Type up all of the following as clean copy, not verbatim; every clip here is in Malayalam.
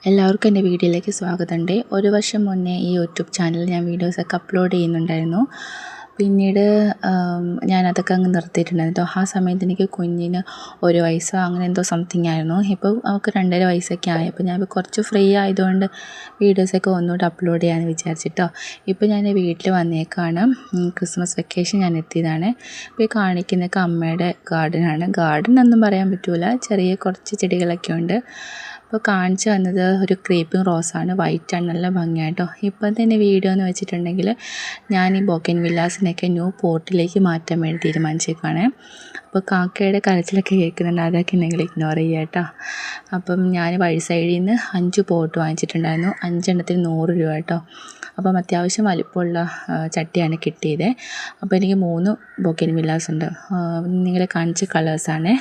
എല്ലാവർക്കും എൻ്റെ വീഡിയോയിലേക്ക് സ്വാഗതമുണ്ട്. ഒരു വർഷം മുന്നേ ഈ യൂട്യൂബ് ചാനലിൽ ഞാൻ വീഡിയോസൊക്കെ അപ്ലോഡ് ചെയ്യുന്നുണ്ടായിരുന്നു. പിന്നീട് ഞാനതൊക്കെ അങ്ങ് നിർത്തിയിട്ടുണ്ടായിരുന്നു. ആ സമയത്ത് എനിക്ക് കുഞ്ഞിന് 1 വയസ്സോ അങ്ങനെ എന്തോ സംതിങ് ആയിരുന്നു. ഇപ്പോൾ അവൾക്ക് 2.5 വയസ്സൊക്കെ ആയി. അപ്പോൾ ഞാൻ കുറച്ച് ഫ്രീ ആയതുകൊണ്ട് വീഡിയോസൊക്കെ ഒന്നുകൂടെ അപ്ലോഡ് ചെയ്യാമെന്ന് വിചാരിച്ചിട്ടോ. ഇപ്പോൾ ഞാൻ വീട്ടിൽ വന്നേക്കാണ്. ക്രിസ്മസ് വെക്കേഷൻ ഞാൻ എത്തിയതാണ്. ഇപ്പോൾ ഈ കാണിക്കുന്നതൊക്കെ അമ്മയുടെ ഗാർഡനാണ്. ഗാർഡൻ ഒന്നും പറയാൻ പറ്റില്ല, ചെറിയ കുറച്ച് ചെടികളൊക്കെ ഉണ്ട്. അപ്പോൾ കാണിച്ചു വന്നത് ഒരു ക്രീപ്പിംഗ് റോസാണ്. വൈറ്റാണ്, നല്ല ഭംഗിയായിട്ടോ. ഇപ്പം തന്നെ വീഡിയോ എന്ന് വെച്ചിട്ടുണ്ടെങ്കിൽ ഞാൻ ഈ ബൊഗൻവില്ലാസിനൊക്കെ ന്യൂ പോട്ടിലേക്ക് മാറ്റാൻ വേണ്ടി തീരുമാനിച്ചേക്കാണ്. അപ്പോൾ കാക്കയുടെ കരച്ചിലൊക്കെ കേൾക്കുന്നുണ്ട്, അതൊക്കെ നിങ്ങൾ ഇഗ്നോർ ചെയ്യുക കേട്ടോ. അപ്പം ഞാൻ വഴി സൈഡിൽ നിന്ന് 5 പോട്ട് വാങ്ങിച്ചിട്ടുണ്ടായിരുന്നു. 5 എണ്ണത്തിന് 100 രൂപ കേട്ടോ. അപ്പം അത്യാവശ്യം വലിപ്പമുള്ള ചട്ടിയാണ് കിട്ടിയത്. അപ്പോൾ എനിക്ക് 3 ബൊഗൻവില്ലാസ് ഉണ്ട്. നിങ്ങളെ കാണിച്ച കളേഴ്സാണ്.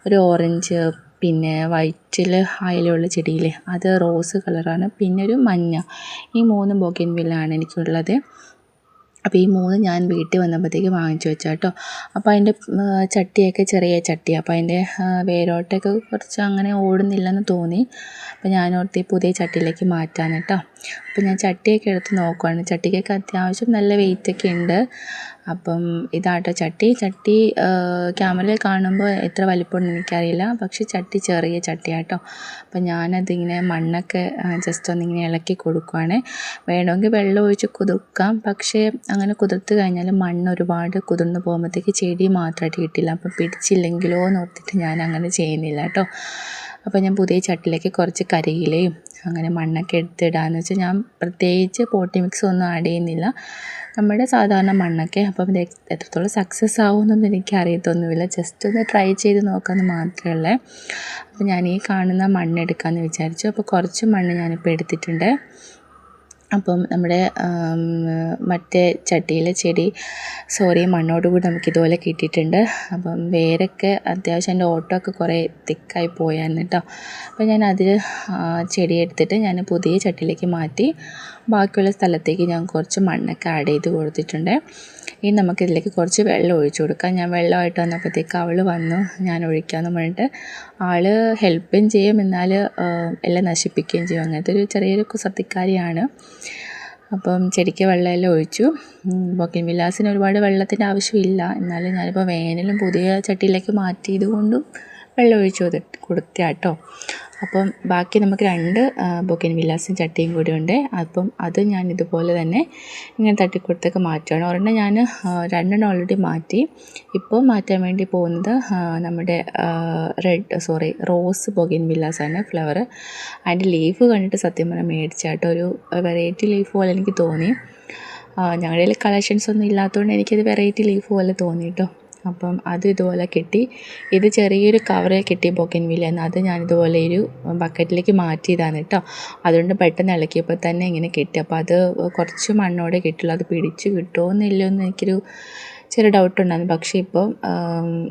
ഒരു ഓറഞ്ച്, പിന്നെ വൈറ്റിൽ അയിലുള്ള ചെടിയില്ലേ അത് റോസ് കളറാണ്, പിന്നെ ഒരു മഞ്ഞ. ഈ 3 ബൊഗൻവില്ലാണ് എനിക്കുള്ളത്. അപ്പോൾ ഈ 3 ഞാൻ വീട്ടിൽ വന്നപ്പോഴത്തേക്ക് വാങ്ങിച്ചു വെച്ചാൽ കേട്ടോ. അപ്പോൾ അതിൻ്റെ ചട്ടിയൊക്കെ ചെറിയ ചട്ടിയാണ്. അപ്പോൾ അതിൻ്റെ വേരോട്ടൊക്കെ കുറച്ച് അങ്ങനെ ഓടുന്നില്ലെന്ന് തോന്നി. അപ്പോൾ ഞാനോർത്ത് ഈ പുതിയ ചട്ടിയിലേക്ക് മാറ്റാൻ കേട്ടോ. അപ്പോൾ ഞാൻ ചട്ടിയൊക്കെ എടുത്ത് നോക്കുവാണ്. ചട്ടിക്കൊക്കെ അത്യാവശ്യം നല്ല വെയിറ്റൊക്കെ ഉണ്ട്. അപ്പം ഇതാട്ടോ ചട്ടി ക്യാമറയിൽ കാണുമ്പോൾ എത്ര വലിപ്പമുണ്ടെന്ന് എനിക്കറിയില്ല, പക്ഷേ ചട്ടി ചെറിയ ചട്ടിയാട്ടോ. അപ്പം ഞാനതിങ്ങനെ മണ്ണൊക്കെ ജസ്റ്റ് ഒന്നിങ്ങനെ ഇളക്കി കൊടുക്കുവാണ്. വേണമെങ്കിൽ വെള്ളം ഒഴിച്ച് കുതിർക്കാം, പക്ഷേ അങ്ങനെ കുതിർത്ത് കഴിഞ്ഞാൽ മണ്ണ് ഒരുപാട് കുതിർന്ന് പോകുമ്പോഴത്തേക്ക് ചെടി മാത്രമായിട്ട് കിട്ടില്ല. അപ്പം പിടിച്ചില്ലെങ്കിലോ എന്ന് ഓർത്തിട്ട് ഞാൻ അങ്ങനെ ചെയ്യുന്നില്ല കേട്ടോ. അപ്പോൾ ഞാൻ പുതിയ ചട്ടിയിലേക്ക് കുറച്ച് കരിയിലയും അങ്ങനെ മണ്ണൊക്കെ എടുത്തിടാമെന്ന് വെച്ചാൽ ഞാൻ പ്രത്യേകിച്ച് പോട്ടി മിക്സ് ഒന്നും ആഡ് ചെയ്യുന്നില്ല, നമ്മുടെ സാധാരണ മണ്ണൊക്കെ. അപ്പം ഇത് എത്രത്തോളം സക്സസ് ആവുമെന്നൊന്നും എനിക്കറിയത്തൊന്നുമില്ല, ജസ്റ്റ് ഒന്ന് ട്രൈ ചെയ്ത് നോക്കാമെന്ന് മാത്രമേ ഉള്ളൂ. അപ്പോൾ ഞാൻ ഈ കാണുന്ന മണ്ണെടുക്കാമെന്ന് വിചാരിച്ചു. അപ്പോൾ കുറച്ച് മണ്ണ് ഞാനിപ്പോൾ എടുത്തിട്ടുണ്ട്. അപ്പം നമ്മുടെ മറ്റേ ചട്ടിയിലെ മണ്ണോടുകൂടി നമുക്കിതുപോലെ കിട്ടിയിട്ടുണ്ട്. അപ്പം വേരൊക്കെ അത്യാവശ്യം എൻ്റെ ഓട്ടമൊക്കെ കുറേ തിക്കായി പോയായിരുന്നു കേട്ടോ. അപ്പോൾ ഞാൻ അതിൽ ചെടി എടുത്തിട്ട് ഞാൻ പുതിയ ചട്ടിയിലേക്ക് മാറ്റി ബാക്കിയുള്ള സ്ഥലത്തേക്ക് ഞാൻ കുറച്ച് മണ്ണൊക്കെ ആഡ് ചെയ്ത് കൊടുത്തിട്ടുണ്ട്. ഇനി നമുക്കിതിലേക്ക് കുറച്ച് വെള്ളം ഒഴിച്ചു കൊടുക്കാം. ഞാൻ വെള്ളമായിട്ട് വന്നപ്പോഴത്തേക്ക് അവൾ വന്നു, ഞാൻ ഒഴിക്കാമെന്ന് പറഞ്ഞിട്ട്. ആൾ ഹെൽപ്പും ചെയ്യും, എന്നാൽ എല്ലാം നശിപ്പിക്കുകയും ചെയ്യും. അങ്ങനത്തെ ഒരു ചെറിയൊരു കുസൃതിക്കാരിയാണ്. അപ്പം ചെടിക്ക് വെള്ളമെല്ലാം ഒഴിച്ചു. ബൊഗൻവില്ലാസിന് ഒരുപാട് വെള്ളത്തിൻ്റെ ആവശ്യമില്ല, എന്നാലും ഞാനിപ്പോൾ വേനലും പുതിയ ചട്ടിയിലേക്ക് മാറ്റിയത് കൊണ്ടും വെള്ളം ഒഴിച്ചു കൊടുത്താട്ടോ. അപ്പം ബാക്കി നമുക്ക് 2 ബൊഗൻവില്ലാസും ചട്ടിയും കൂടി ഉണ്ട്. അപ്പം അത് ഞാൻ ഇതുപോലെ തന്നെ ഇങ്ങനെ തട്ടിക്കൊടുത്തൊക്കെ മാറ്റുകയാണ്. ഒരെണ്ണം ഞാൻ 2 ഓൾറെഡി മാറ്റി. ഇപ്പോൾ മാറ്റാൻ വേണ്ടി പോകുന്നത് നമ്മുടെ റോസ് ബൊഗൻവില്ലാസാണ്, ഫ്ലവർ. അതിൻ്റെ ലീഫ് കണ്ടിട്ട് സത്യം പറഞ്ഞാൽ മേടിച്ചാട്ടോ. ഒരു വെറൈറ്റി ലീഫ് പോലെ എനിക്ക് തോന്നി. ഞങ്ങളുടെ കയ്യിൽ കളക്ഷൻസ് ഒന്നും ഇല്ലാത്തതുകൊണ്ട് എനിക്കത് വെറൈറ്റി ലീഫ് പോലെ തോന്നി കേട്ടോ. അപ്പം അത് ഇതുപോലെ കിട്ടി. ഇത് ചെറിയൊരു കവറിൽ കിട്ടിയ ബൊഗൻവില്ല, അത് ഞാനിതുപോലെ ഒരു ബക്കറ്റിലേക്ക് മാറ്റിയതാണ് കേട്ടോ. അതുകൊണ്ട് പെട്ടെന്ന് ഇളക്കിയപ്പോൾ തന്നെ ഇങ്ങനെ കിട്ടി. അപ്പോൾ അത് കുറച്ച് മണ്ണോടെ കിട്ടുള്ളൂ. അത് പിടിച്ച് കിട്ടുമോ എന്നില്ലയോ എന്ന് എനിക്കൊരു ചെറിയ ഡൗട്ടുണ്ടായിരുന്നു. പക്ഷേ ഇപ്പോൾ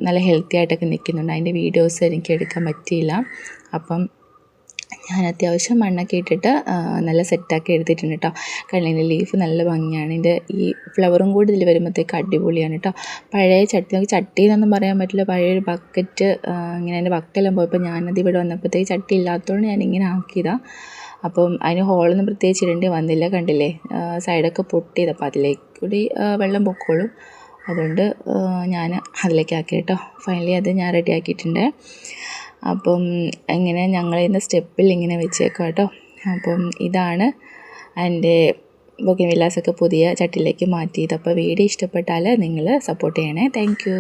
നല്ല ഹെൽത്തി ആയിട്ടൊക്കെ നിൽക്കുന്നുണ്ട്. അതിൻ്റെ വീഡിയോസ് എനിക്ക് എടുക്കാൻ പറ്റിയില്ല. അപ്പം ഞാൻ അത്യാവശ്യം മണ്ണൊക്കെ ഇട്ടിട്ട് നല്ല സെറ്റാക്കി എടുത്തിട്ടുണ്ട് കേട്ടോ. കണ്ണിൻ്റെ ലീഫ് നല്ല ഭംഗിയാണ്. ഇതിൻ്റെ ഈ ഫ്ലവറും കൂടി ഇതിൽ വരുമ്പോഴത്തേക്ക് അടിപൊളിയാണ് കേട്ടോ. പഴയ ചട്ടി എന്നൊന്നും പറയാൻ പറ്റില്ല, പഴയൊരു ബക്കറ്റ്. ഇങ്ങനെ എൻ്റെ ബക്കറ്റെല്ലാം പോയപ്പോൾ ഞാനത് ഇവിടെ വന്നപ്പോഴത്തേക്ക് ചട്ടി ഇല്ലാത്തതുകൊണ്ട് ഞാനിങ്ങനെ ആക്കിയതാണ്. അപ്പം അതിന് ഹോളൊന്നും പ്രത്യേകിച്ച് ഇടേണ്ടി വന്നില്ല, കണ്ടില്ലേ സൈഡൊക്കെ പൊട്ടിയത്. അപ്പോൾ അതിലേക്ക് കൂടി വെള്ളം പൊക്കോളും, അതുകൊണ്ട് ഞാൻ അതിലേക്ക് ആക്കി കേട്ടോ. ഫൈനലി അത് ഞാൻ റെഡി ആക്കിയിട്ടുണ്ട്. അപ്പം ഇങ്ങനെ ഞങ്ങളിന്ന് സ്റ്റെപ്പിൽ ഇങ്ങനെ വെച്ചേക്കാം കേട്ടോ. അപ്പം ഇതാണ് എൻ്റെ ബൊഗൻവില്ലാസൊക്കെ പുതിയ ചട്ടിയിലേക്ക് മാറ്റിയത്. അപ്പോൾ വീഡിയോ ഇഷ്ടപ്പെട്ടാൽ നിങ്ങൾ സപ്പോർട്ട് ചെയ്യണേ. Thank you.